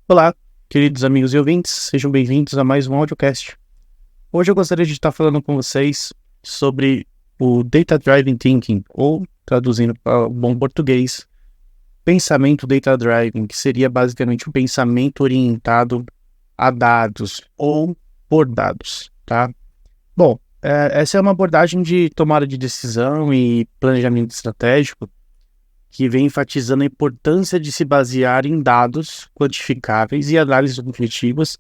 Olá, queridos amigos e ouvintes, sejam bem-vindos a mais um audiocast. Hoje eu gostaria de estar falando com vocês sobre o Data Driven Thinking, ou, traduzindo para o bom português, pensamento Data Driven, que seria basicamente um pensamento orientado a dados ou por dados, tá? Bom, essa é uma abordagem de tomada de decisão e planejamento estratégico que vem enfatizando a importância de se basear em dados quantificáveis e análises objetivas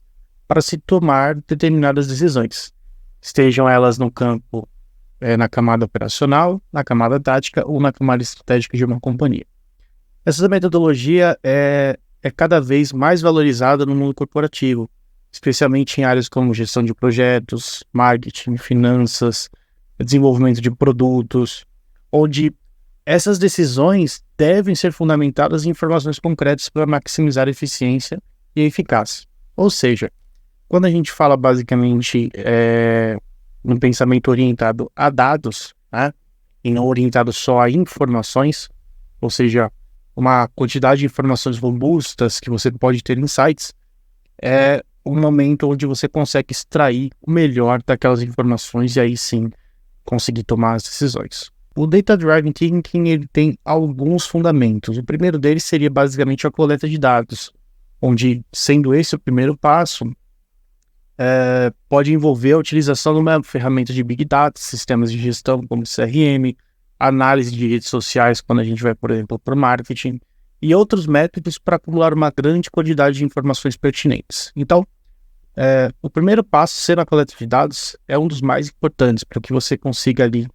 para se tomar determinadas decisões, estejam elas no campo, na camada operacional, na camada tática ou na camada estratégica de uma companhia. Essa metodologia é cada vez mais valorizada no mundo corporativo, especialmente em áreas como gestão de projetos, marketing, finanças, desenvolvimento de produtos, onde essas decisões devem ser fundamentadas em informações concretas para maximizar a eficiência e a eficácia. Ou seja, quando a gente fala basicamente um pensamento orientado a dados, né, e não orientado só a informações, ou seja, uma quantidade de informações robustas que você pode ter em sites, é um momento onde você consegue extrair o melhor daquelas informações e aí sim conseguir tomar as decisões. O Data Driven Thinking ele tem alguns fundamentos. O primeiro deles seria basicamente a coleta de dados, onde, sendo esse o primeiro passo, pode envolver a utilização de uma ferramenta de Big Data, sistemas de gestão como CRM, análise de redes sociais quando a gente vai, por exemplo, para o marketing, e outros métodos para acumular uma grande quantidade de informações pertinentes. Então, o primeiro passo, ser a coleta de dados, é um dos mais importantes para que você consiga ali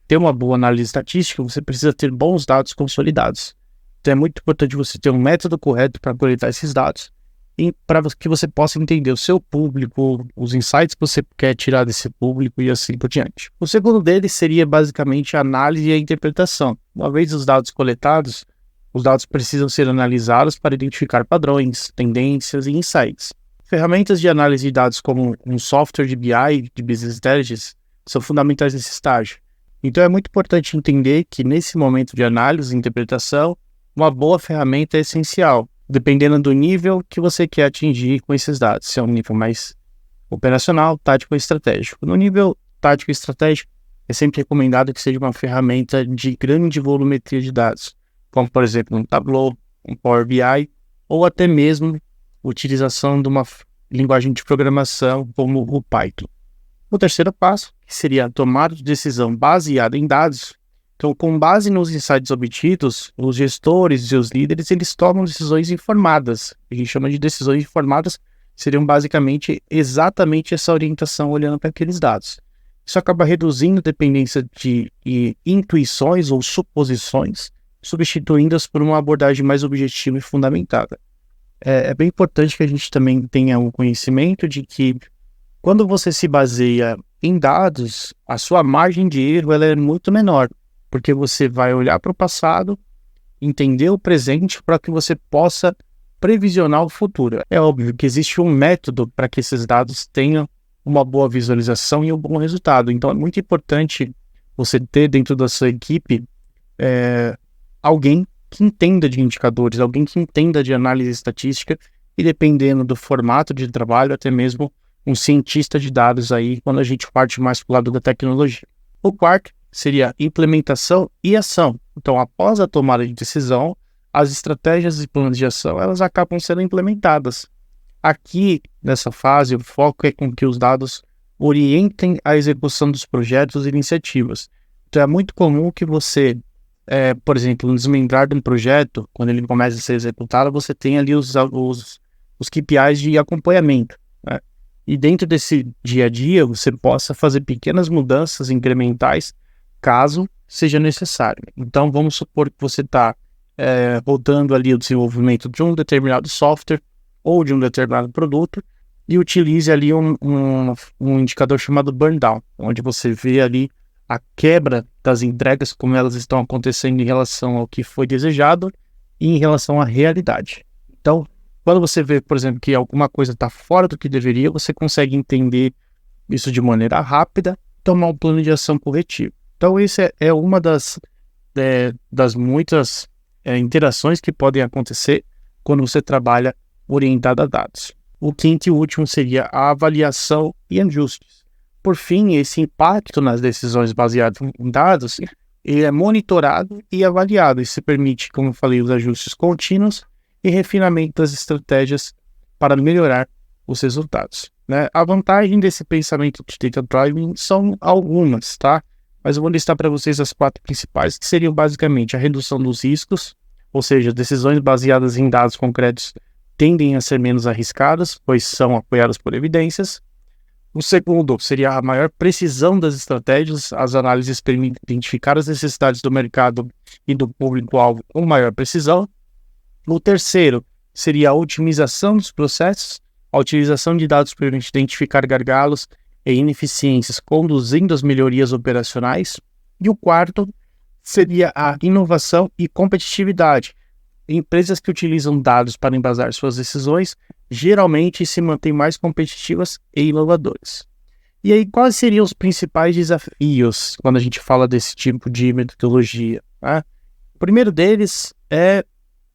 ter uma boa análise estatística. Você precisa ter bons dados consolidados. Então é muito importante você ter um método correto para coletar esses dados e para que você possa entender o seu público, os insights que você quer tirar desse público e assim por diante. O segundo deles seria basicamente a análise e a interpretação. Uma vez os dados coletados, os dados precisam ser analisados para identificar padrões, tendências e insights. Ferramentas de análise de dados como um software de BI, de Business Intelligence, são fundamentais nesse estágio. Então é muito importante entender que nesse momento de análise e interpretação, uma boa ferramenta é essencial, dependendo do nível que você quer atingir com esses dados, se é um nível mais operacional, tático ou estratégico. No nível tático e estratégico, é sempre recomendado que seja uma ferramenta de grande volumetria de dados, como por exemplo um Tableau, um Power BI, ou até mesmo utilização de uma linguagem de programação como o Python. O terceiro passo, que seria a tomada de decisão baseada em dados. Então, com base nos insights obtidos, os gestores e os líderes, eles tomam decisões informadas. A gente chama de decisões informadas, seriam basicamente exatamente essa orientação olhando para aqueles dados. Isso acaba reduzindo a dependência de intuições ou suposições, substituindo-as por uma abordagem mais objetiva e fundamentada. É bem importante que a gente também tenha o conhecimento de que quando você se baseia em dados, a sua margem de erro ela é muito menor, porque você vai olhar para o passado, entender o presente para que você possa previsionar o futuro. É óbvio que existe um método para que esses dados tenham uma boa visualização e um bom resultado. Então é muito importante você ter dentro da sua equipe alguém que entenda de indicadores, alguém que entenda de análise estatística e, dependendo do formato de trabalho, até mesmo um cientista de dados aí, quando a gente parte mais para o lado da tecnologia. O quarto seria implementação e ação. Então, após a tomada de decisão, as estratégias e planos de ação, elas acabam sendo implementadas. Aqui, nessa fase, o foco é com que os dados orientem a execução dos projetos e iniciativas. Então, é muito comum que você, por exemplo, no desmembrar de um projeto, quando ele começa a ser executado, você tem ali os KPIs de acompanhamento, né? E dentro desse dia a dia, você possa fazer pequenas mudanças incrementais, caso seja necessário. Então, vamos supor que você está rodando ali o desenvolvimento de um determinado software ou de um determinado produto e utilize ali um indicador chamado burn down, onde você vê ali a quebra das entregas, como elas estão acontecendo em relação ao que foi desejado e em relação à realidade. Então, quando você vê, por exemplo, que alguma coisa está fora do que deveria, você consegue entender isso de maneira rápida, tomar um plano de ação corretivo. Então, isso é uma das muitas interações que podem acontecer quando você trabalha orientada a dados. O quinto e último seria a avaliação e ajustes. Por fim, esse impacto nas decisões baseadas em dados, ele é monitorado e avaliado. Isso permite, como eu falei, os ajustes contínuos e refinamento das estratégias para melhorar os resultados, né? A vantagem desse pensamento de data driving são algumas, tá? Mas eu vou listar para vocês as 4 principais, que seriam basicamente a redução dos riscos, ou seja, decisões baseadas em dados concretos tendem a ser menos arriscadas, pois são apoiadas por evidências. O segundo seria a maior precisão das estratégias. As análises permitem identificar as necessidades do mercado e do público-alvo com maior precisão. O terceiro seria a otimização dos processos. A utilização de dados permite identificar gargalos e ineficiências, conduzindo às melhorias operacionais. E o quarto seria a inovação e competitividade. Empresas que utilizam dados para embasar suas decisões geralmente se mantêm mais competitivas e inovadoras. E aí, quais seriam os principais desafios quando a gente fala desse tipo de metodologia, né? O primeiro deles é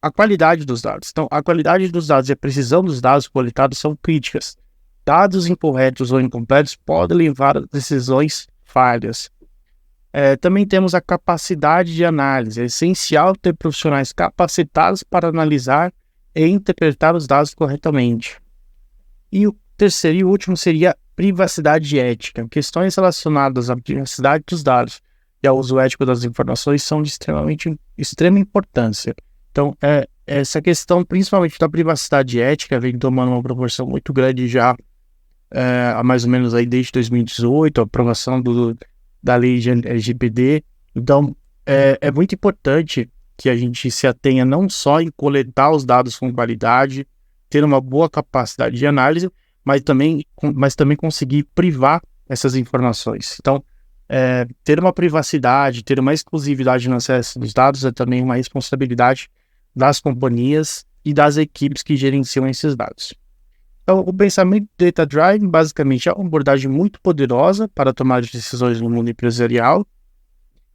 a qualidade dos dados. Então, a qualidade dos dados e a precisão dos dados coletados são críticas. Dados incorretos ou incompletos podem levar a decisões falhas. Também temos a capacidade de análise. É essencial ter profissionais capacitados para analisar e interpretar os dados corretamente. E o terceiro e último seria privacidade ética. Questões relacionadas à privacidade dos dados e ao uso ético das informações são de extrema importância. Então, essa questão, principalmente da privacidade ética, vem tomando uma proporção muito grande já há mais ou menos aí desde 2018, a aprovação da lei de LGPD. Então, é muito importante que a gente se atenha não só em coletar os dados com qualidade, ter uma boa capacidade de análise, mas também conseguir privar essas informações. Então, ter uma privacidade, ter uma exclusividade no acesso dos dados é também uma responsabilidade das companhias e das equipes que gerenciam esses dados. Então, o pensamento Data Drive basicamente é uma abordagem muito poderosa para tomar decisões no mundo empresarial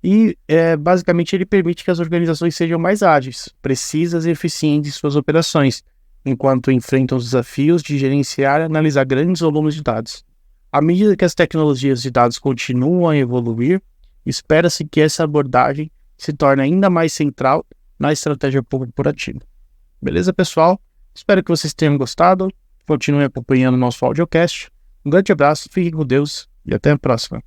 e, basicamente, ele permite que as organizações sejam mais ágeis, precisas e eficientes em suas operações, enquanto enfrentam os desafios de gerenciar e analisar grandes volumes de dados. À medida que as tecnologias de dados continuam a evoluir, espera-se que essa abordagem se torne ainda mais central na estratégia corporativa. Beleza, pessoal? Espero que vocês tenham gostado. Continuem acompanhando o nosso audiocast. Um grande abraço, fiquem com Deus e até a próxima.